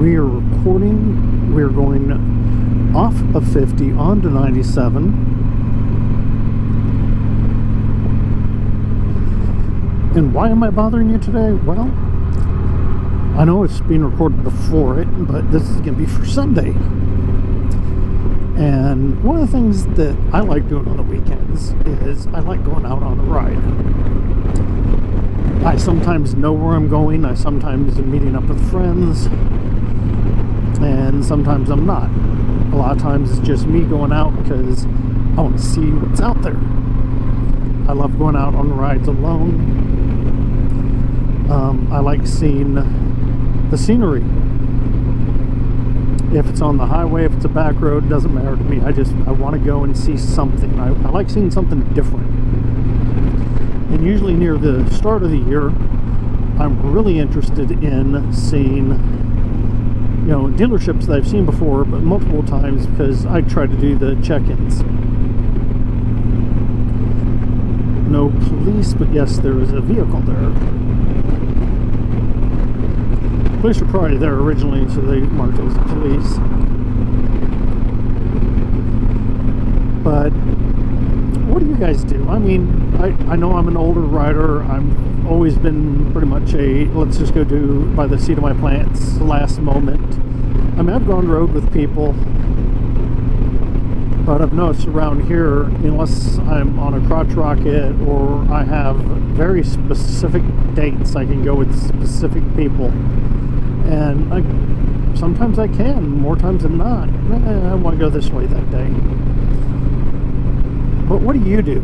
we are recording. We're going off of 50 onto 97. And why am I bothering you today? Well, I know it's being recorded before it, but this is going to be for Sunday. And one of the things that I like doing on the weekends is I like going out on a ride. I sometimes know where I'm going. I sometimes am meeting up with friends. And sometimes I'm not. A lot of times it's just me going out because I want to see what's out there. I love going out on rides alone. I like seeing the scenery. If it's on the highway, if it's a back road, it doesn't matter to me. I want to go and see something. I like seeing something different. And usually near the start of the year, I'm really interested in seeing, you know, dealerships that I've seen before, but multiple times, because I try to do the check-ins. No police, but yes, there is a vehicle there. Police were probably there originally, so they marked it as police. But what do you guys do? I mean, I know I'm an older rider. I've always been pretty much a let's just go do by the seat of my pants last moment. I mean, I've gone road with people, but I've noticed around here, unless I'm on a crotch rocket or I have very specific dates, I can go with specific people. And sometimes I can, more times than not. I want to go this way that day. But what do you do?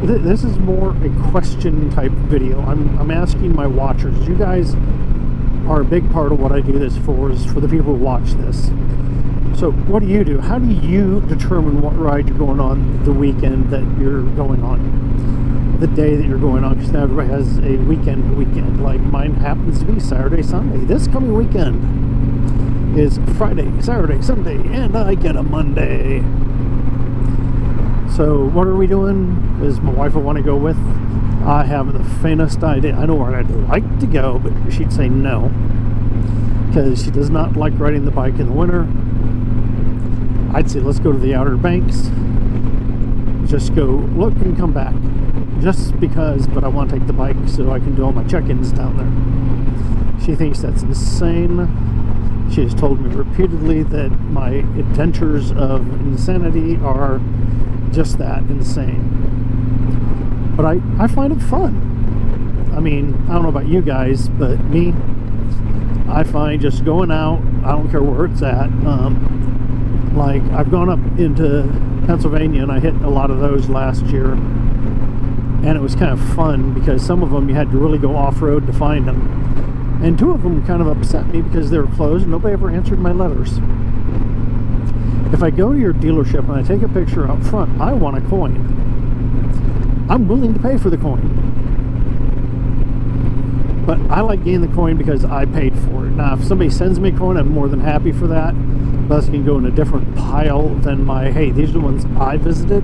This is more a question type video. I'm asking my watchers. You guys are a big part of what I do this for, is for the people who watch this. So what do you do? How do you determine what ride you're going on the weekend that you're going on? The day that you're going on, because now everybody has a weekend. Like mine happens to be Saturday, Sunday. This coming weekend is Friday, Saturday, Sunday, and I get a Monday. So what are we doing? Does my wife want to go with? I have the faintest idea. I know where I'd like to go, but she'd say no, because she does not like riding the bike in the winter. I'd say let's go to the Outer Banks. Just go look and come back. Just because, but I want to take the bike so I can do all my check-ins down there. She thinks that's insane. She has told me repeatedly that my adventures of insanity are just that, insane. But I find it fun. I mean, I don't know about you guys, but me, I find just going out, I don't care where it's at. Like, I've gone up into Pennsylvania and I hit a lot of those last year. And it was kind of fun because some of them you had to really go off-road to find them. And two of them kind of upset me because they were closed and nobody ever answered my letters. If I go to your dealership and I take a picture out front, I want a coin. I'm willing to pay for the coin. But I like getting the coin because I paid for it. Now, if somebody sends me a coin, I'm more than happy for that. But it can go in a different pile than my, hey, these are the ones I visited.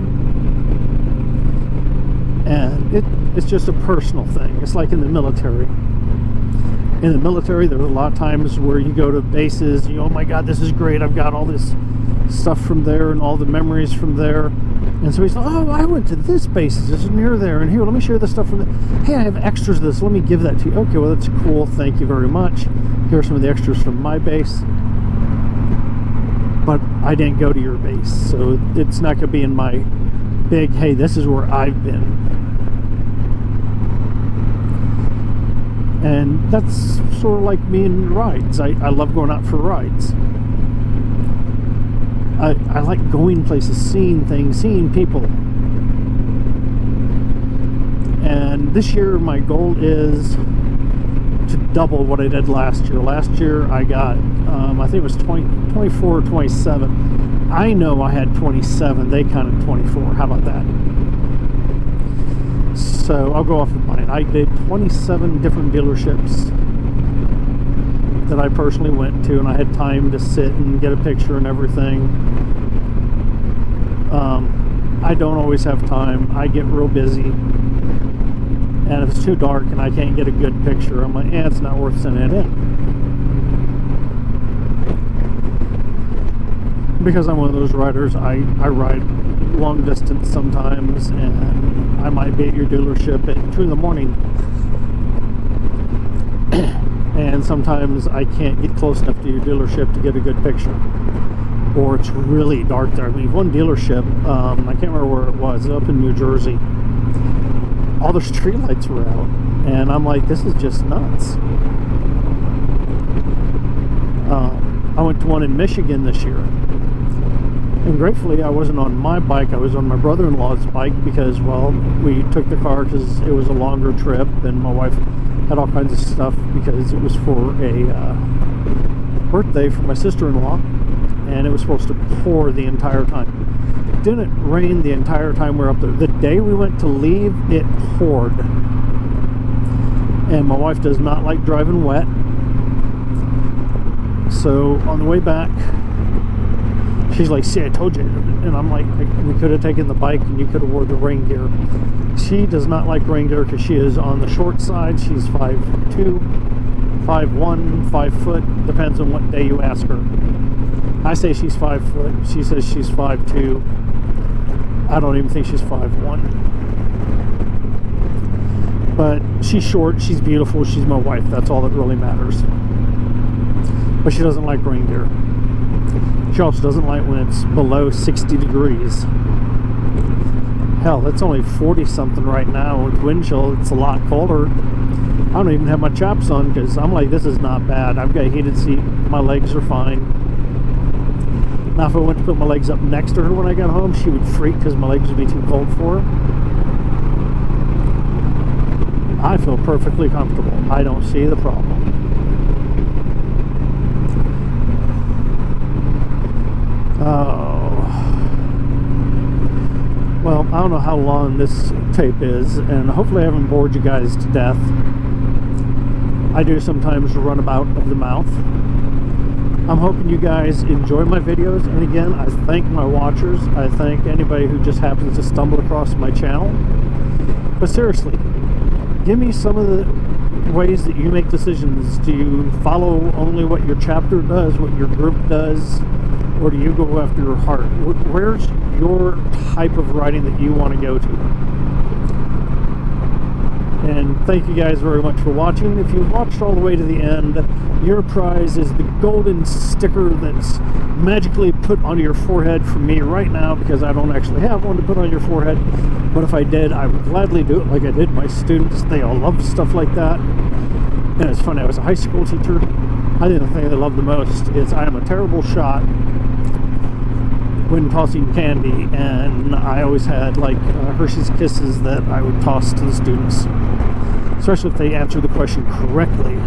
And it's just a personal thing. It's like in the military. In the military, there's a lot of times where you go to bases, you know, oh my God, this is great. I've got all this stuff from there and all the memories from there. And so he's like, oh, I went to this base. This is near there. And here, let me share the stuff from there. Hey, I have extras of this. Let me give that to you. Okay, well, that's cool. Thank you very much. Here are some of the extras from my base. But I didn't go to your base. So it's not going to be in my big, hey, this is where I've been. And that's sort of like me and rides. I love going out for rides. I like going places, seeing things, seeing people. And this year my goal is to double what I did last year. Last year I got, I think it was 24 or 27. I know I had 27. They counted 24. How about that? So I'll go off of mine. I did 27 different dealerships that I personally went to, and I had time to sit and get a picture and everything. I don't always have time. I get real busy, and if it's too dark and I can't get a good picture, I'm like, it's not worth sending it in. because I'm one of those riders, I ride long distance sometimes, and I might be at your dealership at 2 in the morning, and sometimes I can't get close enough to your dealership to get a good picture, or it's really dark there. I mean, one dealership, I can't remember where it was, up in New Jersey, all the street lights were out, and I'm like, this is just nuts. I went to one in Michigan this year, and gratefully I wasn't on my bike, I was on my brother-in-law's bike, because, well, we took the car because it was a longer trip, and my wife had all kinds of stuff because it was for a birthday for my sister-in-law, and it was supposed to pour the entire time. It didn't rain the entire time we were up there. The day we went to leave, it poured, and my wife does not like driving wet. So on the way back, she's like, see, I told you. And I'm like, we could have taken the bike and you could have wore the rain gear. She does not like rain gear because she is on the short side. She's 5'2", 5'1", 5 foot, depends on what day you ask her. I say she's 5 foot. She says she's 5'2". I don't even think she's 5'1". But she's short, she's beautiful, she's my wife. That's all that really matters. But she doesn't like rain gear. She also doesn't like when it's below 60 degrees. Hell, it's only 40 something right now. With wind chill, it's a lot colder. I don't even have my chaps on because I'm like, this is not bad. I've got a heated seat. My legs are fine. Now, if I went to put my legs up next to her when I got home, she would freak because my legs would be too cold for her. I feel perfectly comfortable. I don't see the problem. Oh, well, I don't know how long this tape is, and hopefully I haven't bored you guys to death. I do sometimes run about of the mouth. I'm hoping you guys enjoy my videos, and again, I thank my watchers. I thank anybody who just happens to stumble across my channel. But seriously, give me some of the ways that you make decisions. Do you follow only what your chapter does, what your group does? Or do you go after your heart? Where's your type of riding that you want to go to? And thank you guys very much for watching. If you watched all the way to the end, your prize is the golden sticker that's magically put onto your forehead from me right now, because I don't actually have one to put on your forehead. But if I did, I would gladly do it like I did my students. They all love stuff like that. And it's funny, I was a high school teacher. I think the thing they love the most is I am a terrible shot when tossing candy, and I always had like Hershey's Kisses that I would toss to the students, especially if they answered the question correctly.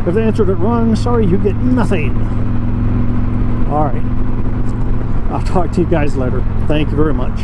If they answered it wrong, sorry, you get nothing. Alright, I'll talk to you guys later. Thank you very much.